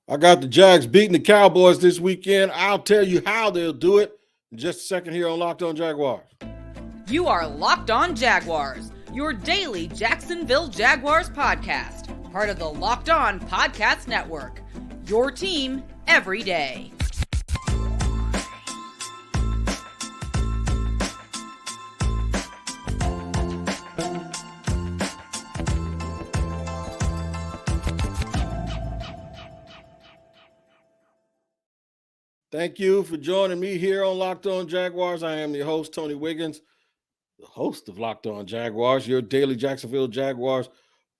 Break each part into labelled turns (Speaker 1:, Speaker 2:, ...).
Speaker 1: I got the Jags beating the Cowboys this weekend. I'll tell you how they'll do it in just a second here on Locked On Jaguars.
Speaker 2: You are Locked On Jaguars, your daily Jacksonville Jaguars podcast, part of the Locked On Podcast Network, your team every day.
Speaker 1: Thank you for joining me here on Locked On Jaguars. I am your host, Tony Wiggins, the host of Locked On Jaguars, your daily Jacksonville Jaguars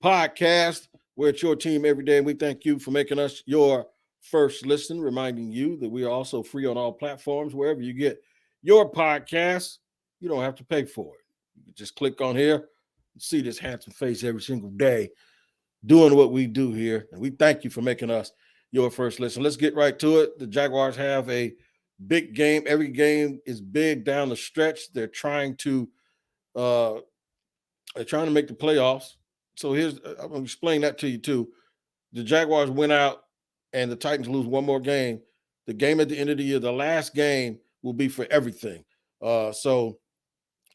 Speaker 1: podcast. We're at your team every day, and we thank you for making us your first listen, reminding you that we are also free on all platforms. Wherever you get your podcasts, you don't have to pay for it. You can just click on here and see this handsome face every single day doing what we do here, and we thank you for making us your first listen. Let's get right to it. The Jaguars have a big game. Every game is big down the stretch. They're trying to make the playoffs. So I'm gonna explain that to you too. The Jaguars went out and the Titans lose one more game. The game at the end of the year, the last game, will be for everything. So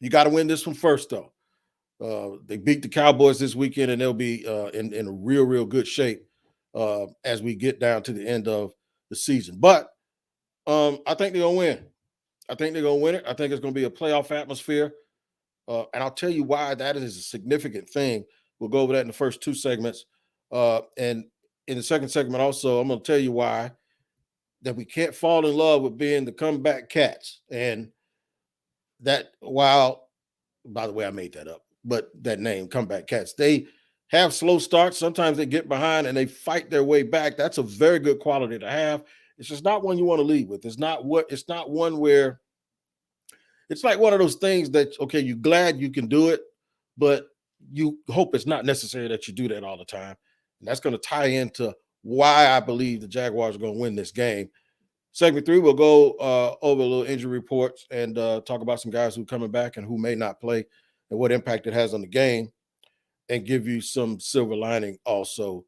Speaker 1: you got to win this one first, though. They beat the Cowboys this weekend, and they'll be in a real good shape as we get down to the end of the season. But I think they're going to win. I think they're going to win it. I think it's going to be a playoff atmosphere. And I'll tell you why that is a significant thing. We'll go over that in the first two segments. And in the second segment also, I'm going to tell you why that we can't fall in love with being the comeback cats. And that while, by the way, I made that up, but that name, comeback cats, they have slow starts. Sometimes they get behind and they fight their way back. That's a very good quality to have. It's just not one you want to lead with. It's not one where it's like one of those things that, okay, you're glad you can do it, but you hope it's not necessary that you do that all the time. And that's going to tie into why I believe the Jaguars are going to win this game. Segment 3, we'll go over a little injury reports and talk about some guys who are coming back and who may not play and what impact it has on the game, and give you some silver lining also.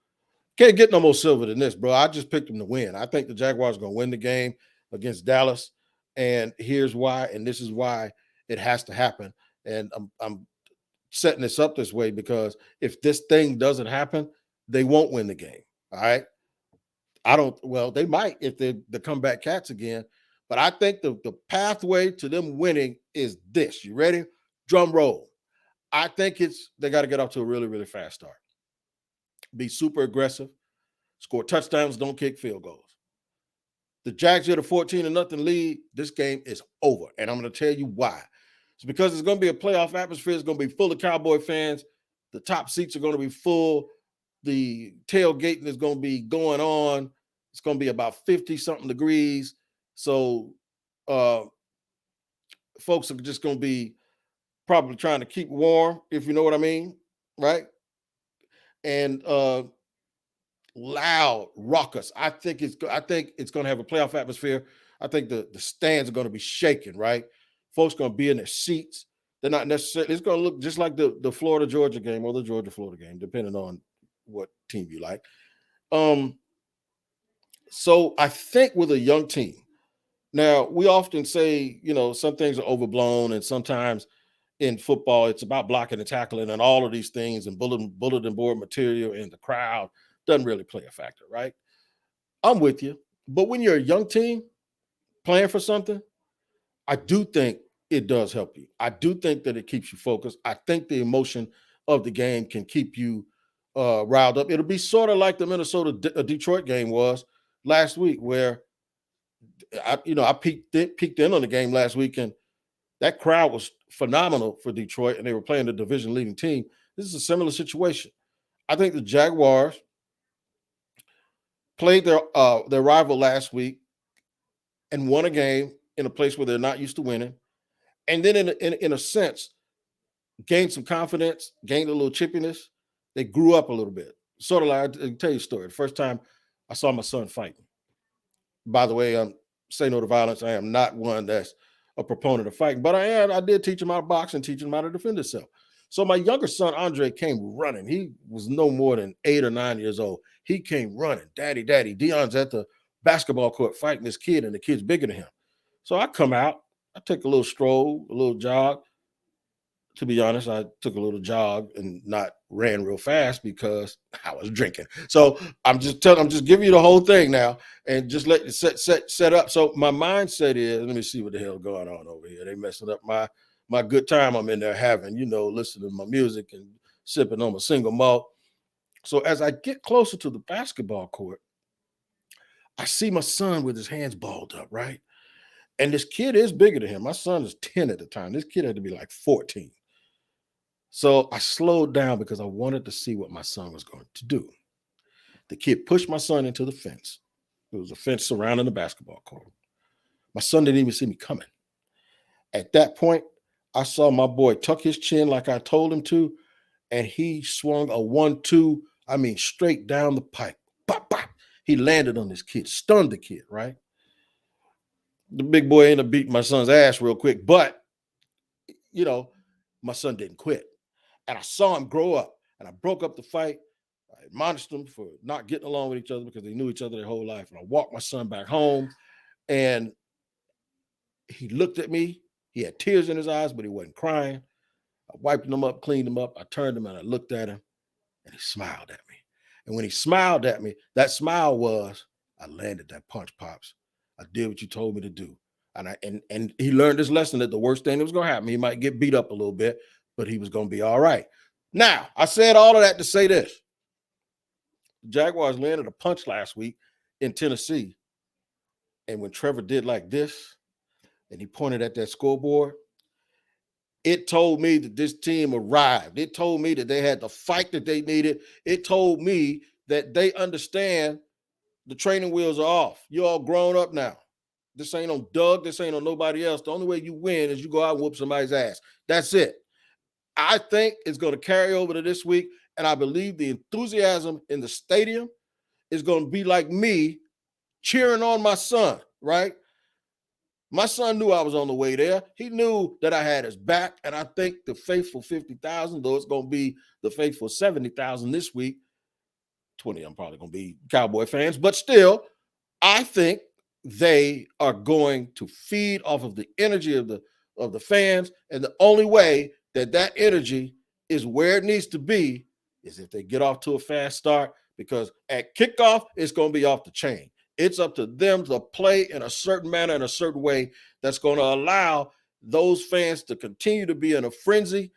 Speaker 1: Can't get no more silver than this, bro. I just picked them to win. I think the Jaguars are going to win the game against Dallas, and here's why, and this is why it has to happen. And I'm setting this up this way because if this thing doesn't happen, they won't win the game, all right? They might if they're the comeback cats again, but I think the pathway to them winning is this. You ready? Drum roll. I think they got to get off to a really fast start. Be super aggressive, score touchdowns, don't kick field goals. The Jags get a 14-0 lead. This game is over, and I'm going to tell you why. It's because it's going to be a playoff atmosphere. It's going to be full of Cowboy fans. The top seats are going to be full. The tailgating is going to be going on. It's going to be about 50-something degrees. So folks are just going to be probably trying to keep warm, if you know what I mean, right? And loud, raucous. I think it's going to have a playoff atmosphere. I think the stands are going to be shaking, right? Folks going to be in their seats. They're not necessarily. It's going to look just like the Florida-Georgia game or the Georgia-Florida game, depending on what team you like. So I think with a young team, now we often say, some things are overblown, and sometimes in football, it's about blocking and tackling and all of these things, and bulletin board material, and the crowd doesn't really play a factor, right? I'm with you. But when you're a young team playing for something, I do think it does help you. I do think that it keeps you focused. I think the emotion of the game can keep you riled up. It'll be sort of like the Minnesota-Detroit game was last week, where I peeked in on the game last week, and that crowd was phenomenal for Detroit, and they were playing the division-leading team. This is a similar situation. I think the Jaguars played their rival last week and won a game in a place where they're not used to winning, and then in a sense gained some confidence, gained a little chippiness. They grew up a little bit. Sort of like, I'll tell you a story. The first time I saw my son fighting. By the way, say no to violence. I am not one that's a proponent of fighting, but I did teach him how to box and teach him how to defend himself. So my younger son, Andre, came running. He was no more than 8 or 9 years old. He came running. Daddy, Deion's at the basketball court fighting this kid, and the kid's bigger than him. So I come out. I take a little stroll, a little jog. To be honest, I took a little jog and not ran real fast because I was drinking. So I'm just giving you the whole thing now and just let it set up. So my mindset is, let me see what the hell going on over here. They messing up my good time I'm in there having, listening to my music and sipping on my single malt. So as I get closer to the basketball court, I see my son with his hands balled up, right? And this kid is bigger than him. My son is 10 at the time. This kid had to be like 14. So I slowed down because I wanted to see what my son was going to do. The kid pushed my son into the fence. There was a fence surrounding the basketball court. My son didn't even see me coming. At that point, I saw my boy tuck his chin like I told him to, and he swung a 1-2, straight down the pipe. Bop, bop. He landed on this kid, stunned the kid, right? The big boy ended up beating my son's ass real quick, but, my son didn't quit. And I saw him grow up, and I broke up the fight. I admonished them for not getting along with each other because they knew each other their whole life. And I walked my son back home, and he looked at me. He had tears in his eyes, but he wasn't crying. I wiped him up, cleaned him up. I turned him and I looked at him, and he smiled at me. And when he smiled at me, that smile was, I landed that punch, Pops. I did what you told me to do. And he learned this lesson that the worst thing that was going to happen, he might get beat up a little bit, but he was going to be all right. Now, I said all of that to say this. The Jaguars landed a punch last week in Tennessee. And when Trevor did like this, and he pointed at that scoreboard, it told me that this team arrived. It told me that they had the fight that they needed. It told me that they understand the training wheels are off. You're all grown up now. This ain't on Doug. This ain't on nobody else. The only way you win is you go out and whoop somebody's ass. That's it. I think it's going to carry over to this week, and I believe the enthusiasm in the stadium is going to be like me cheering on my son, right? My son knew I was on the way there. He knew that I had his back, and I think the faithful 50,000, though it's going to be the faithful 70,000 this week, 20 of them probably going to be Cowboy fans, but still, I think they are going to feed off of the energy of the fans, and the only way that energy is where it needs to be is if they get off to a fast start, because at kickoff, it's going to be off the chain. It's up to them to play in a certain manner, in a certain way that's going to allow those fans to continue to be in a frenzy.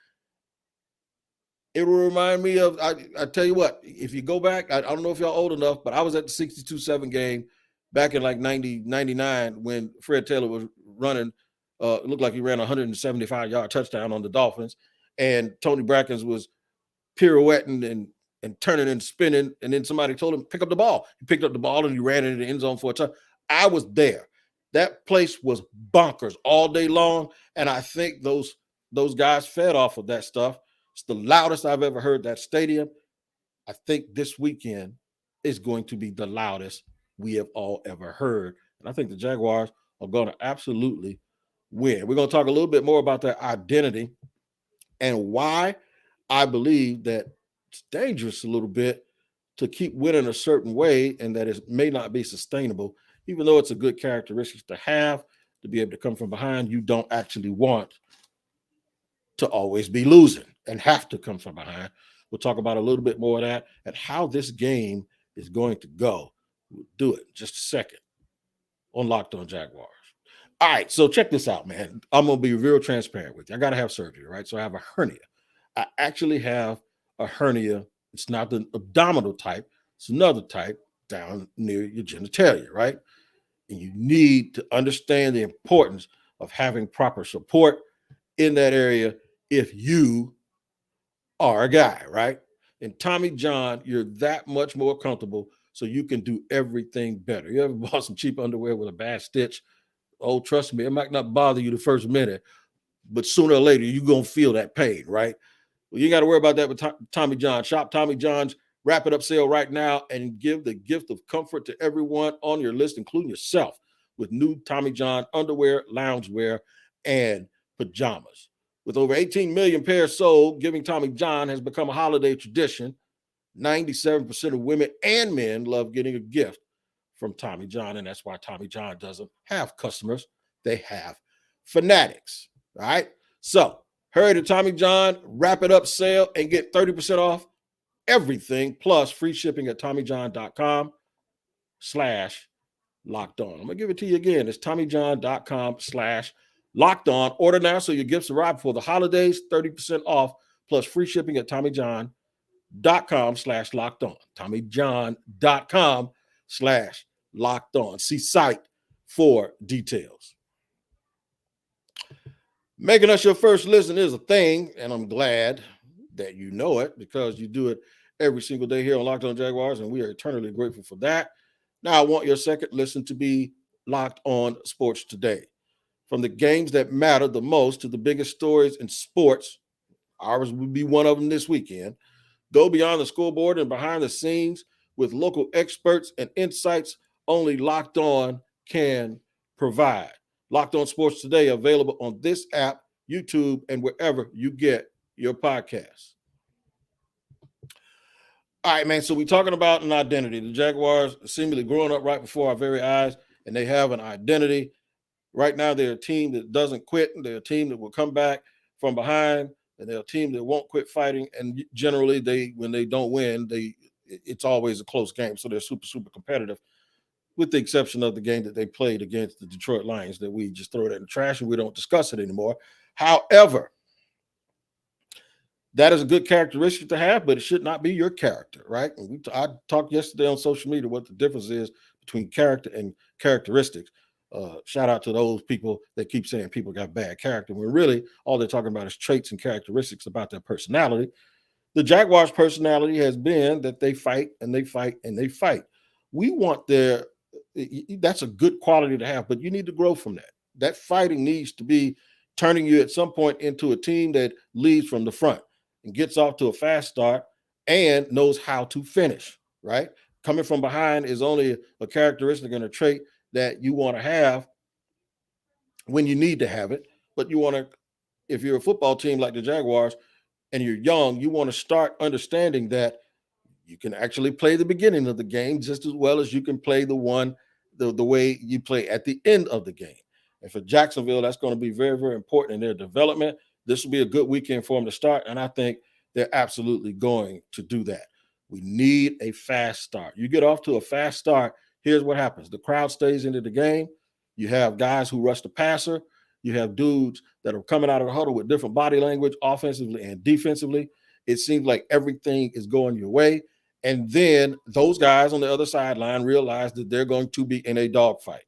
Speaker 1: It will remind me of, I tell you what, if you go back, I don't know if y'all old enough, but I was at the 62-7 game back in like 99 when Fred Taylor was running. It looked like he ran a 175-yard touchdown on the Dolphins, and Tony Brackens was pirouetting and turning and spinning, and then somebody told him, pick up the ball. He picked up the ball and he ran into the end zone for a touchdown. I was there. That place was bonkers all day long, and I think those guys fed off of that stuff. It's the loudest I've ever heard that stadium. I think this weekend is going to be the loudest we have all ever heard, and I think the Jaguars are going to absolutely win. We're going to talk a little bit more about their identity and why I believe that it's dangerous a little bit to keep winning a certain way and that it may not be sustainable, even though it's a good characteristic to have, to be able to come from behind. You don't actually want to always be losing and have to come from behind. We'll talk about a little bit more of that and how this game is going to go. We'll do it in just a second on Locked On Jaguars. All right, so check this out, man. I'm going to be real transparent with you. I got to have surgery, right? So I have a hernia. I actually have a hernia. It's not the abdominal type. It's another type down near your genitalia, right? And you need to understand the importance of having proper support in that area if you are a guy, right? And Tommy John, you're that much more comfortable so you can do everything better. You ever bought some cheap underwear with a bad stitch? Oh, trust me, it might not bother you the first minute, but sooner or later, you're going to feel that pain, right? Well, you got to worry about that with Tommy John. Shop Tommy John's Wrap It Up sale right now and give the gift of comfort to everyone on your list, including yourself, with new Tommy John underwear, loungewear, and pajamas. With over 18 million pairs sold, giving Tommy John has become a holiday tradition. 97% of women and men love getting a gift from Tommy John, and that's why Tommy John doesn't have customers. They have fanatics, all right? So hurry to Tommy John, wrap it up sale, and get 30% off everything, plus free shipping at TommyJohn.com/locked on. I'm going to give it to you again. It's TommyJohn.com/locked on. Order now so your gifts arrive before the holidays, 30% off, plus free shipping at TommyJohn.com/locked on. TommyJohn.com/locked on. See site for details. Making us your first listen is a thing, and I'm glad that you know it because you do it every single day here on Locked On Jaguars, and we are eternally grateful for that. Now, I want your second listen to be Locked On Sports Today. From the games that matter the most to the biggest stories in sports, ours will be one of them this weekend. Go beyond the scoreboard and behind the scenes with local experts and insights only Locked On can provide. Locked On Sports Today, available on this app, YouTube, and wherever you get your podcasts. All right, man, so we're talking about an identity. The Jaguars are seemingly growing up right before our very eyes, and they have an identity. Right now, they're a team that doesn't quit. They're a team that will come back from behind, and they're a team that won't quit fighting. And generally, when they don't win, it's always a close game. So they're super, super competitive, with the exception of the game that they played against the Detroit Lions that we just throw that in the trash and we don't discuss it anymore. However, that is a good characteristic to have, but it should not be your character, right? And I talked yesterday on social media what the difference is between character and characteristics. Shout out to those people that keep saying people got bad character, when really all they're talking about is traits and characteristics about their personality. The Jaguars' personality has been that they fight and they fight and they fight. We want that's a good quality to have, but you need to grow from that. That fighting needs to be turning you at some point into a team that leads from the front and gets off to a fast start and knows how to finish, right? Coming from behind is only a characteristic and a trait that you want to have when you need to have it. But you want to, if you're a football team like the Jaguars and you're young, you want to start understanding that you can actually play the beginning of the game just as well as you can play the way you play at the end of the game. And for Jacksonville, that's going to be very, very important in their development. This will be a good weekend for them to start, and I think they're absolutely going to do that. We need a fast start. You get off to a fast start, here's what happens. The crowd stays into the game. You have guys who rush the passer. You have dudes that are coming out of the huddle with different body language, offensively and defensively. It seems like everything is going your way. And then those guys on the other sideline realize that they're going to be in a dogfight.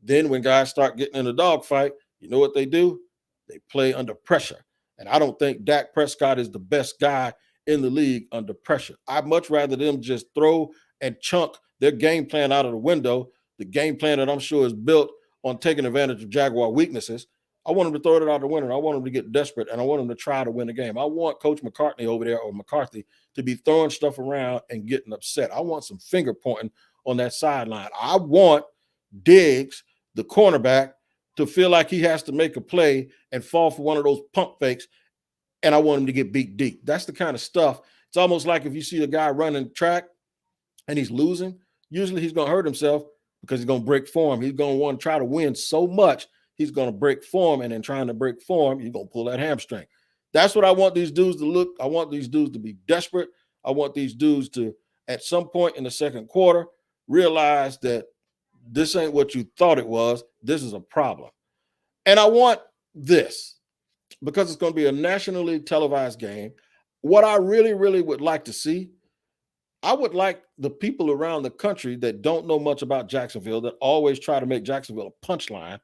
Speaker 1: Then when guys start getting in a dogfight, you know what they do? They play under pressure. And I don't think Dak Prescott is the best guy in the league under pressure. I'd much rather them just throw and chunk their game plan out of the window, the game plan that I'm sure is built on taking advantage of Jaguar weaknesses. I want them to throw it out the window. I want them to get desperate, and I want them to try to win the game. I want Coach McCartney over there, or McCarthy, to be throwing stuff around and getting upset. I want some finger pointing on that sideline. I want Diggs, the cornerback, to feel like he has to make a play and fall for one of those pump fakes, and I want him to get beat deep. That's the kind of stuff. It's almost like if you see a guy running track and he's losing, usually he's going to hurt himself because he's going to break form. He's going to want to try to win so much, he's going to break form, and in trying to break form, he's going to pull that hamstring. That's what I want these dudes to look. I want these dudes to be desperate. I want these dudes to, at some point in the second quarter, realize that this ain't what you thought it was. This is a problem. And I want this because it's going to be a nationally televised game. What I really, really would like to see, I would like the people around the country that don't know much about Jacksonville, that always try to make Jacksonville a punchline.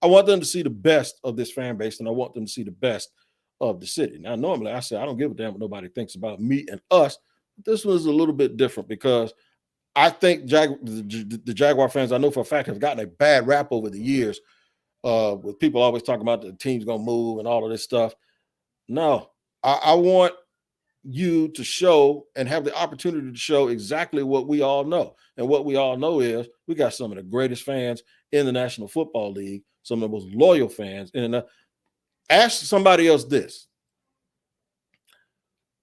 Speaker 1: I want them to see the best of this fan base, and I want them to see the best of the city. Now, normally I say I don't give a damn what nobody thinks about me and us. This was a little bit different because I think the Jaguar fans, I know for a fact, have gotten a bad rap over the years with people always talking about the team's going to move and all of this stuff. No, I want you to show and have the opportunity to show exactly what we all know. And what we all know is we got some of the greatest fans in the National Football League, some of the most loyal fans. And Ask somebody else this.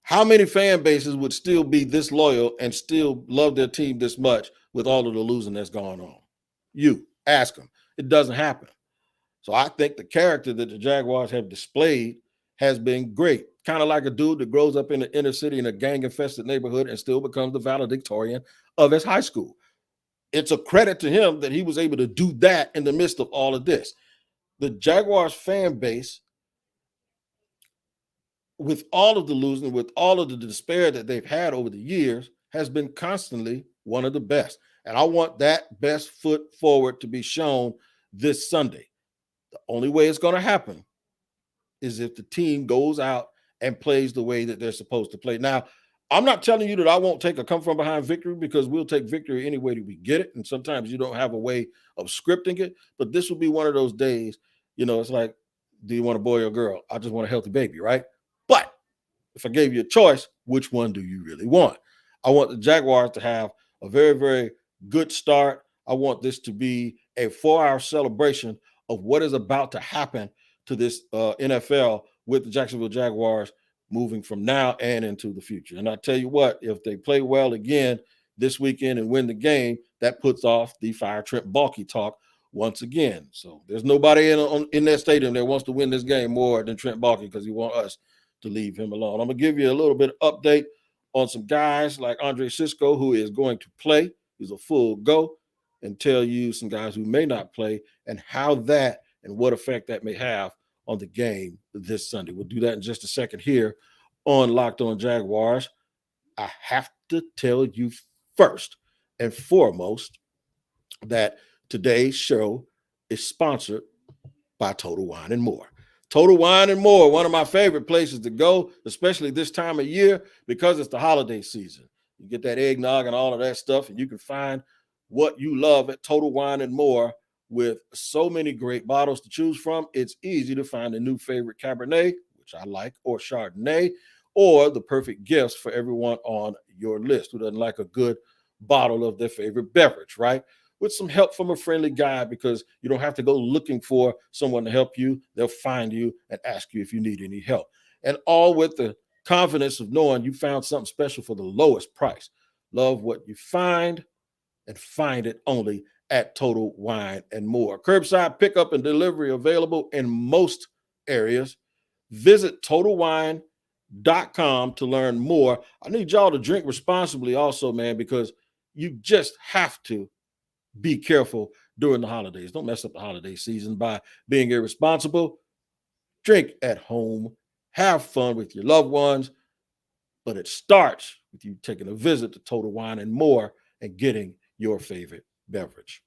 Speaker 1: How many fan bases would still be this loyal and still love their team this much with all of the losing that's going on? You ask them. It doesn't happen. So I think the character that the Jaguars have displayed has been great. Kind of like a dude that grows up in the inner city in a gang-infested neighborhood and still becomes the valedictorian of his high school. It's a credit to him that he was able to do that in the midst of all of this. The Jaguars fan base, with all of the losing, with all of the despair that they've had over the years, has been constantly one of the best. And I want that best foot forward to be shown this Sunday. The only way it's going to happen is if the team goes out and plays the way that they're supposed to play. Now, I'm not telling you that I won't take a come from behind victory, because we'll take victory any way that we get it. And sometimes you don't have a way of scripting it, but this will be one of those days, it's like, do you want a boy or a girl? I just want a healthy baby, right? But if I gave you a choice, which one do you really want? I want the Jaguars to have a very, very good start. I want this to be a 4-hour celebration of what is about to happen to this NFL with the Jacksonville Jaguars moving from now and into the future. And I tell you what, if they play well again this weekend and win the game, that puts off the Fire Trent Baalke talk once again. So there's nobody in that stadium that wants to win this game more than Trent Baalke, because he wants us to leave him alone. I'm going to give you a little bit of update on some guys like Andre Cisco, who is going to play. He's a full go, and tell you some guys who may not play and how that and what effect that may have on the game this Sunday. We'll do that in just a second here on Locked On Jaguars. I have to tell you first and foremost that today's show is sponsored by Total Wine and More. Total Wine and More, one of my favorite places to go, especially this time of year, because it's the holiday season. You get that eggnog and all of that stuff, and you can find what you love at Total Wine and More. With so many great bottles to choose from, it's easy to find a new favorite Cabernet, which I like, or Chardonnay, or the perfect gifts for everyone on your list who doesn't like a good bottle of their favorite beverage, right? With some help from a friendly guide, because you don't have to go looking for someone to help you. They'll find you and ask you if you need any help. And all with the confidence of knowing you found something special for the lowest price. Love what you find, and find it only at Total Wine and More. Curbside pickup and delivery available in most areas. Visit TotalWine.com to learn more. I need y'all to drink responsibly also, man, because you just have to be careful during the holidays. Don't mess up the holiday season by being irresponsible. Drink at home. Have fun with your loved ones. But it starts with you taking a visit to Total Wine and More and getting your favorite beverage.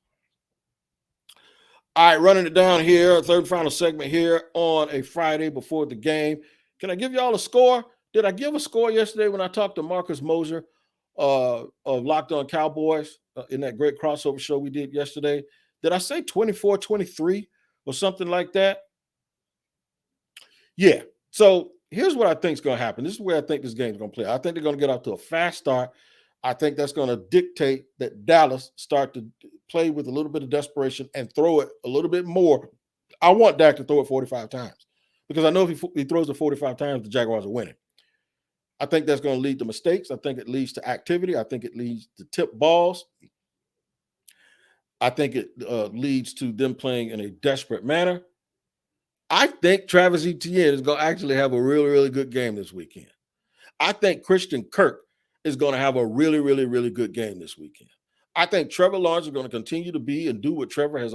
Speaker 1: All right, running it down here, third and final segment here on a Friday before the game. Can I give y'all a score? Did I give a score yesterday when I talked to Marcus Mosier of Locked On Cowboys in that great crossover show we did yesterday? Did I say 24-23 or something like that? Yeah. So here's what I think is going to happen. This is where I think this game is going to play. I think they're going to get off to a fast start. I think that's going to dictate that Dallas start to play with a little bit of desperation and throw it a little bit more. I want Dak to throw it 45 times, because I know if he throws it 45 times, the Jaguars are winning. I think that's going to lead to mistakes. I think it leads to activity. I think it leads to tip balls. I think it leads to them playing in a desperate manner. I think Travis Etienne is going to actually have a really, really good game this weekend. I think Christian Kirk is going to have a really, really, really good game this weekend. I think Trevor Lawrence is going to continue to be and do what Trevor has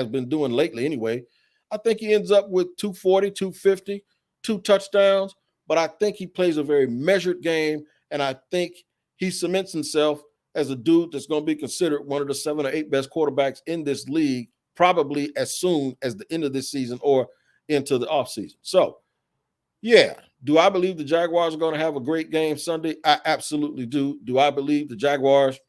Speaker 1: been doing lately anyway. I think he ends up with 240, 250, 2 touchdowns, but I think he plays a very measured game, and I think he cements himself as a dude that's going to be considered one of the 7 or 8 best quarterbacks in this league, probably as soon as the end of this season or into the offseason. So, yeah. Do I believe the Jaguars are going to have a great game Sunday? I absolutely do. Do I believe the Jaguars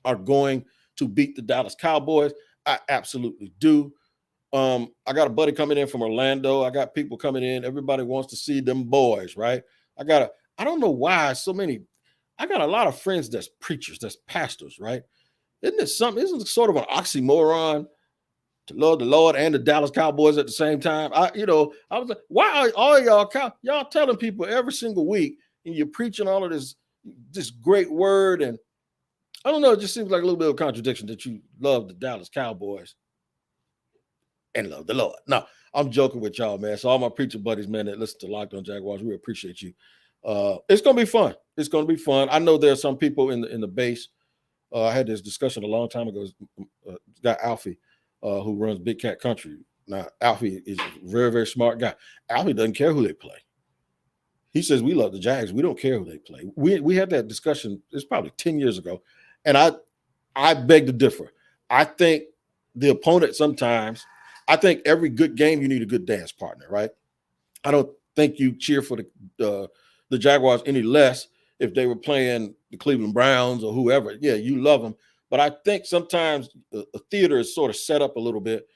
Speaker 1: are going to beat the Dallas Cowboys? I absolutely do. I got a buddy coming in from Orlando. I got people coming in. Everybody wants to see them boys, right? I don't know why I got a lot of friends that's preachers, that's pastors, right? Isn't it sort of an oxymoron to love the Lord and the Dallas Cowboys at the same time. I was like, why are all y'all telling people every single week and you're preaching all of this great word? And I don't know, it just seems like a little bit of a contradiction that you love the Dallas Cowboys and love the Lord. No, I'm joking with y'all, man. So all my preacher buddies, man, that listen to Locked On Jaguars, we appreciate you. It's gonna be fun. It's gonna be fun. I know there are some people in the base. I had this discussion a long time ago. Guy Alfie, who runs Big Cat Country. Now, Alfie is a very, very smart guy. Alfie doesn't care who they play. He says, we love the Jags. We don't care who they play. We had that discussion, it's probably 10 years ago. And I beg to differ. I think the opponent sometimes, I think every good game, you need a good dance partner, right? I don't think you cheer for the Jaguars any less if they were playing the Cleveland Browns or whoever. Yeah, you love them. But I think sometimes a theater is sort of set up a little bit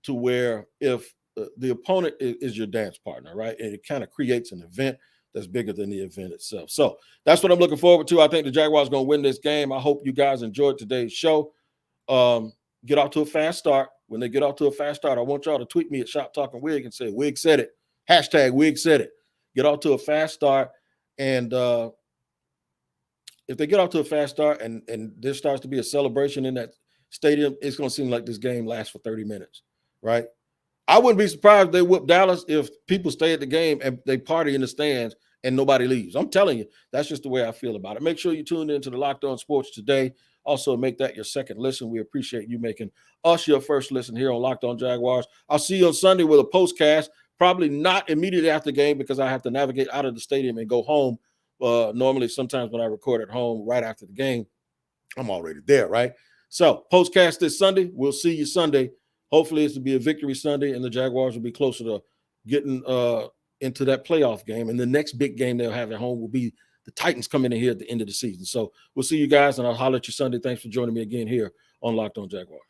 Speaker 1: to where if the opponent is your dance partner, right? And it kind of creates an event that's bigger than the event itself. So that's what I'm looking forward to. I think the Jaguars are going to win this game. I hope you guys enjoyed today's show. Get off to a fast start. When they get off to a fast start, I want y'all to tweet me at Shop Talking Wig and say, Wig said it. Hashtag Wig said it. Get off to a fast start. And if they get off to a fast start and there starts to be a celebration in that stadium, it's going to seem like this game lasts for 30 minutes, right? I wouldn't be surprised if they whoop Dallas if people stay at the game and they party in the stands and nobody leaves. I'm telling you, that's just the way I feel about it. Make sure you tune into the Locked On Sports today. Also, make that your second listen. We appreciate you making us your first listen here on Locked On Jaguars. I'll see you on Sunday with a postcast, probably not immediately after the game because I have to navigate out of the stadium and go home. Normally, sometimes when I record at home right after the game, I'm already there, right? So, postcast this Sunday. We'll see you Sunday. Hopefully, this will be a victory Sunday, and the Jaguars will be closer to getting into that playoff game. And the next big game they'll have at home will be the Titans coming in here at the end of the season. So we'll see you guys, and I'll holler at you Sunday. Thanks for joining me again here on Locked On Jaguars.